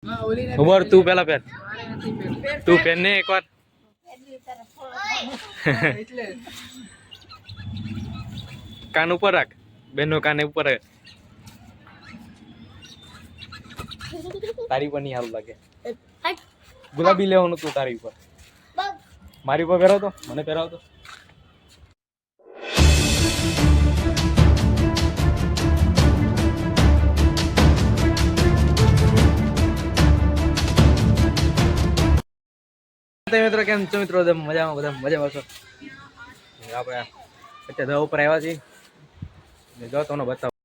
ઉમર તું પેલા પહેર, તું પહેર ને એકવાર. કાન ઉપર રાખ, બેનો કાન ઉપર રાખ. તારી પર નહીં સારું લાગે. ગુલાબી લેવાનું તું તારી ઉપર. મારી ઉપર પહેરાવ તો, મને પહેરાવ તો. મિત્રો કેમ છો મિત્રો? મજામાં, બધા મજામાં છો? આપણે અત્યારે દવા ઉપર આવ્યા છીએ. જો તમને બતાવો.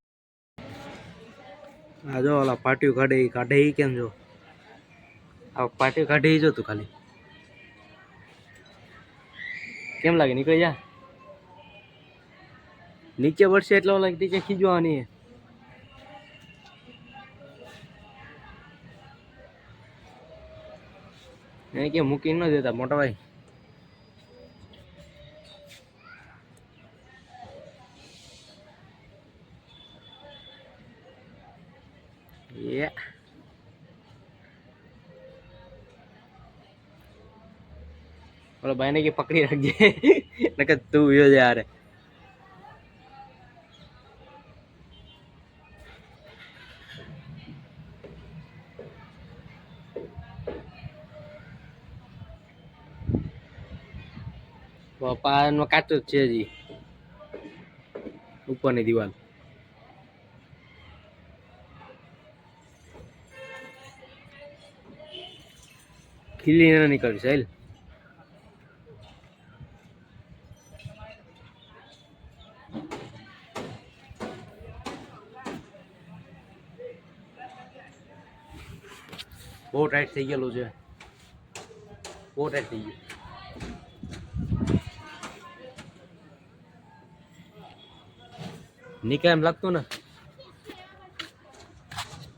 આ જો ઓલા પાટિયું કાઢે ઈ કેમ જો આ પાટિયું કાઢે ઈ જો તું ખાલી કેમ લાગે? નીકળી જા. નીચે પડશે એટલે ઓલા નીચે ખીજવાની. એ કે મૂકી ન દેતા મોટા ભાઈ. બોલો ભાઈ ને કે પકડી રાખજે નકર તું વિયો જાય યાર. પાનો કાચો જ છે હજી ઉપરની દિવાલ. ખીલી ના નીકળશે સાહેલ. બહુ ટાઈટ થઈ ગયેલું છે, બહુ ટાઈટ થઈ ગયું. નીકળે એમ લાગતું ને.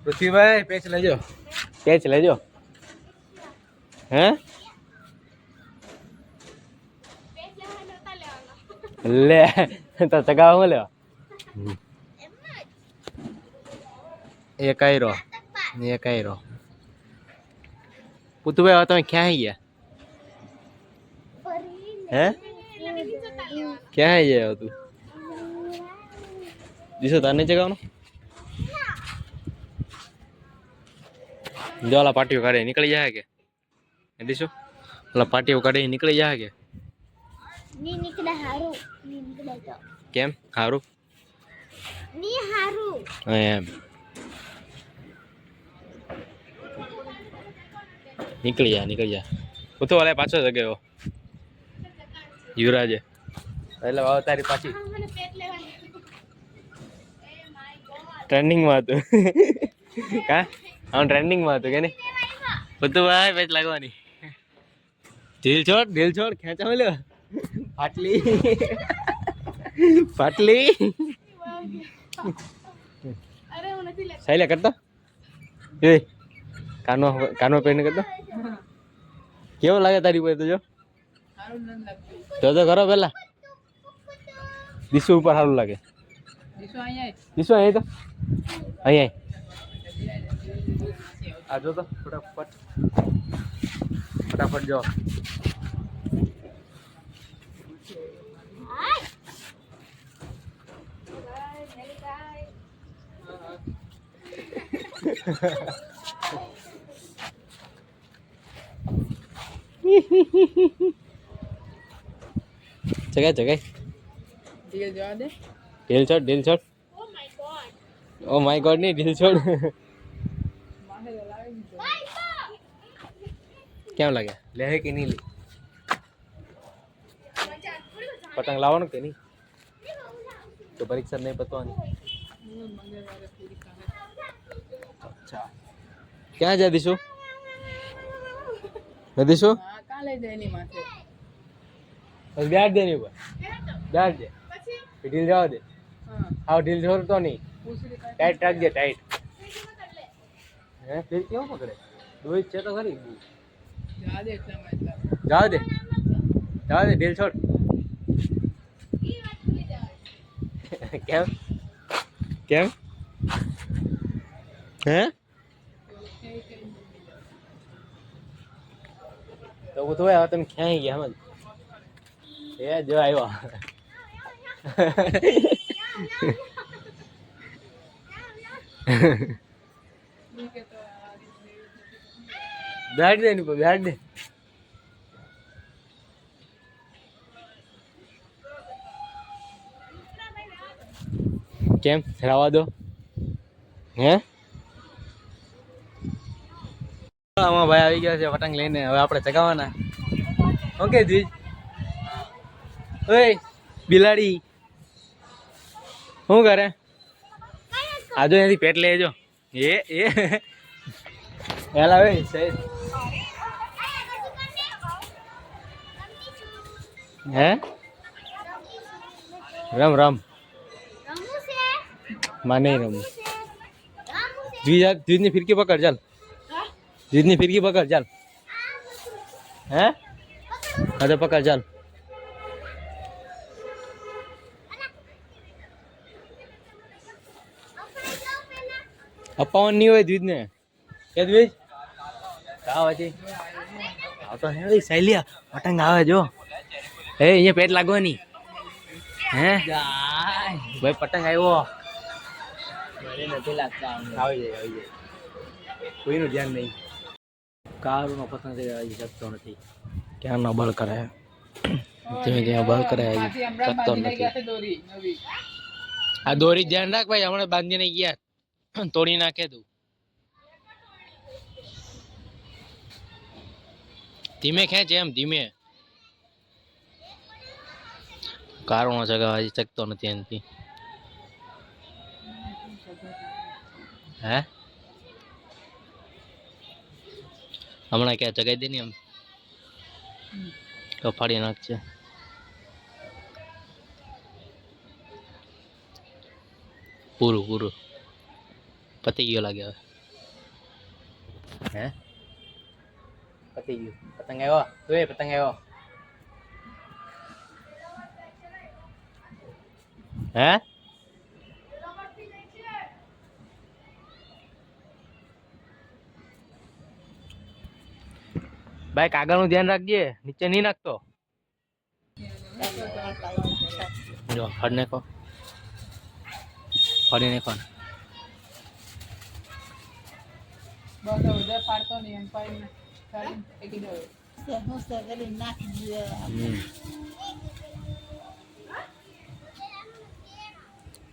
પૃથ્વીભાઈ પેચ લેજો, પેચ લેજો. હે લે તો ચગાવા લેવા. એક આયરો, એક આયરો. પુતુભાઈ તમે ક્યાં ગયા? હે ક્યાં ગયા તું? દિશો તાર નહીં ચગાવવાનું? જો ઓલા પાટીઓ કાઢે નીકળી જાય કે દિશો? ઓલા પાટીઓ કાઢે નીકળી જાય કે? ની નીકળે હારું, ની નીકળે તો. કેમ હારું? ની હારું. એમ નીકળી જા, નીકળી જા. હું તો ઓલા પાછો જગ્યો યુવરાજે એટલે વાવ તારી પાછી ટ્રેન્ડિંગમાં હતું. કા હા ટ્રેન્ડિંગમાં હતું કે નહીં? બધું ભાઈ પેચ લાગવાની. ઢીલ છોડ ખેંચા મળ્યો. પાટલી પાટલી સાઈલે કરતો એ કાનો પહેરીને કરતો. કેવો લાગે તારી ઉપર? તો જો તો ખરો પેલા દિશુ ઉપર સારું લાગે. દિશુ અહીં તો અહીં આ જો તો ફટાફટ જો. જગાય ઢીલ છોડ. ઓ માય ગોડ ની ઢીલ છોડ. કેમ લાગે? લે કે નહીં લે? પતંગ લાવવાનું કે નહીં? તો પરીક્ષા નહીં પતવાની. અચ્છા ક્યાં જા દીશું? દીશું કાલે જઈની માથે બસ બેઠ દે ની ઉપર બેઠ દે. ઢીલ જવા દે. હા ઢીલ છોડતો નહીં. ટાઈટ રાખજે ટાઈટ. હે ફેર કેવું પકડે? દોઈ છે તો ખરી. જવા દે ઢીલ છોડ. કેમ હે તો હું તો હવે તમે ક્યાંય ગયા એમ જ એ જો આવ્યો બેઠ દે ની બેઠ દે કેમ રવા દો હે આમાં ભાઈ આવી ગયા છે પતંગ લઈને હવે આપણે ચગાવવાના ઓકે દ્વિજ ઓય બિલાડી શું કરે આજો એથી પેટ લેજો એ હેલા ભાઈ સહી હે રમ રમ માં નહીં રમું દ્વિજની ફિરકી પકડ ચાલ દ્વિજની ફિરકી પકડ ચાલ હે હા તો પકડ ચાલ અપાવન નહીં હોય દ્વિજને એ દ્વિજ આવ હજી આવતો હે સાયલિયા પતંગ આવે જો એ અહીંયા પેટ લાગવાની હે ભાઈ પતંગ આવ્યો નથી લાગતા આવી જાય કોઈનું ધ્યાન નહીં કારુનો પતંગ હજી શકતો નથી ક્યાંનો બળ કરે ધીમે ધીમે બળ કરે શકતો નથી આ દોરી ધ્યાન રાખ ભાઈ હમણાં બાંધીને ગયા તોડી નાખે તું ધીમે ખેંચ એમ ધીમે કારણો ચગાવવા હજી શકતો નથી એનાથી હે હમણાં ક્યાં ચગાઈ દે ને એમ તો ફાડી નાખશે પૂરું પૂરું પતી ગયો લાગે હવે હે પતી ગયું પતંગ આવ્યો તું પતંગ આવ્યો હે ભાઈ કાગળનું ધ્યાન રાખજે નીચે નહીં નાખતો જો ફળ નાખો ફળી નાખો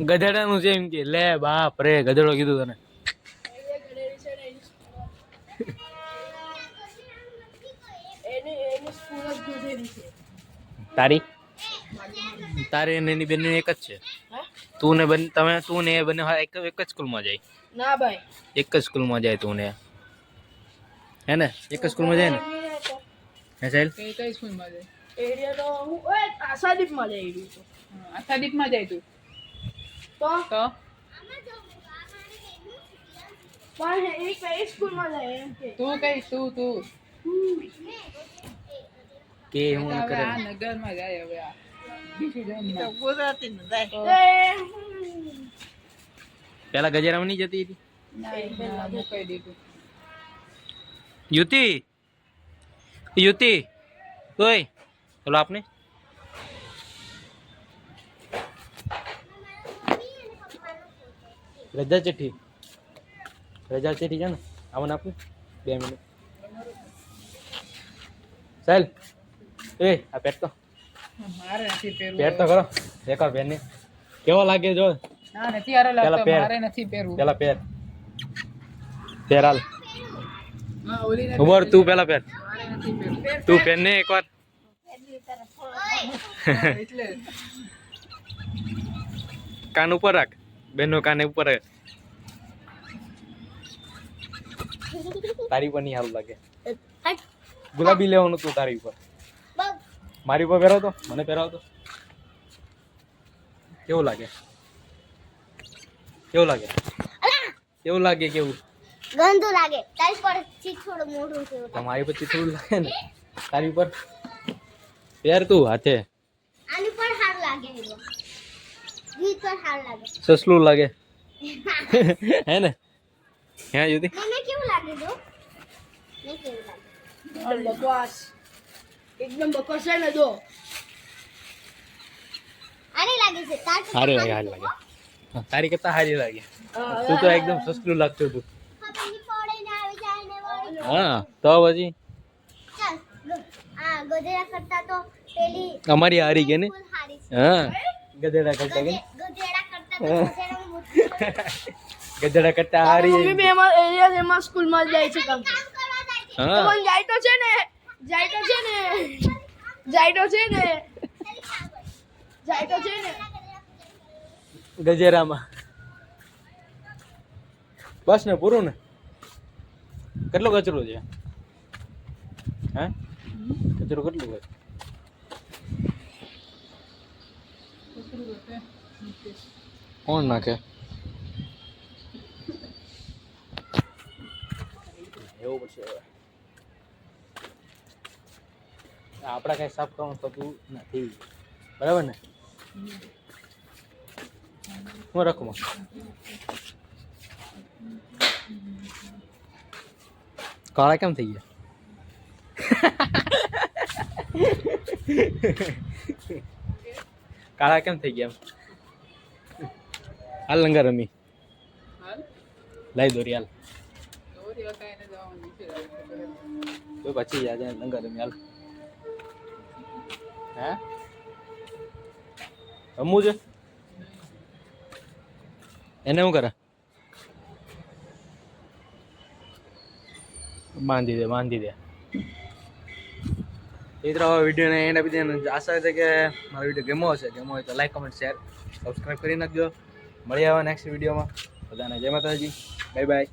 ગધેડાનું છે એમ કે લે બાપ રે ગધેડો કીધું તને તારી તારે ને એની બેન એક જ છે તું ને બન તમે તું ને એ બંને એક જ સ્કૂલમાં જાય ના ભાઈ એક જ સ્કૂલમાં જાય તું ને હે ને એક જ સ્કૂલમાં જાય ને હે સાહેલ કઈ સ્કૂલમાં જાય એરિયા તો હું ઓય આશાદીપમાં જાય એરિયા તો આશાદીપમાં જાય તું તો પણ એ કઈ સ્કૂલમાં જાય એમ કે તું કઈ તું કે હું કરે આ નગરમાં જાય હવે આ ગુજરાતી ન જાય પેલા ગજરામાં નહીં જતી હતી ના હું કહી દીધું યુતિ ઓય ચલો આપને રજા ચિઠ્ઠી છે ને આવું આપને 2 મિનિટ ચાલ એ આ પેટ તો મારે નથી પહેરવું પેટ તો કરો એકવાર બેન ને કેવો લાગે જો ના નથી આરે લાગતો મારે નથી પહેરવું પેલા પેર હાલ હા ઓલી ને ઉમર તું પેલા પેર મારે નથી પહેરવું તું પેન ને એકવાર એટલે કાન ઉપર રાખ બેનનો કાન ઉપર રાખ તારી પર નહીં સારું લાગે ગુલાબી લેવાનું તું તારી ઉપર મારી ઉપર પહેરાવ તો મને પહેરાવ તો કેવું લાગે કેવું લાગે કેવું ગંદુ લાગે તારી પર થોડું મોઢું છે તમારી પર થોડું લાગે ને તારી ઉપર પહેર તું હાથે આની પર હાર લાગે ગીત પર હાર લાગે સસલું લાગે હે ને હે યુતિ મને કેવું લાગે જો મને કેવું લાગે બકવાસ એકદમ બકવાસ છે ને જો આની લાગે છે તાર સારી લાગે સારી લાગે હા, તારી કરતા સારી લાગે તું તો એકદમ સસ્તું લાગતું હતું પતંગી ફોડીને આવી જાય ને વળી. હા તો પછી ચાલ આ ગધેડા કરતા તો પેલી અમારી હારી કે ને ફૂલ હારી છે. હા ગધેડા કરતા કે ગધેડા કરતા તો ગધેડાનું મોટું ગધેડા કરતા હારી મમ્મી બી એમાં એમાં સ્કૂલમાં જાય છે કામ કામ કરવા જાય છે. હા પણ જાય તો છે ને જાય તો છે ને જાય તો છે ને જાય તો છે ને ગજેરામાં બસ ને પૂરું ને કેટલો કચરો છે હે કચરો કેટલો છે કોણ નાખે એવું પડશે હવે આપણા કઈ સાફ કરવાનું થતું નથી બરાબર ને હું રાખું કાળા કેમ થઈ ગયા કાળા કેમ થઈ ગયા હાલ લંગા રમી લાઈ દોરી હાલ તો પછી યાદ આવે લંગા રમી હાલ હે રમવું છે એને શું કરે બાંધી દે મિત્રો વિડીયોને એન્ડ આપી દે આશા છે કે મારો વિડીયો ગમ્યો હશે ગમ્યો હોય તો લાઈક કમેન્ટ શેર સબસ્ક્રાઈબ કરી નાખજો મળી આવે નેક્સ્ટ વિડીયોમાં બધાને જય માતાજી બાય બાય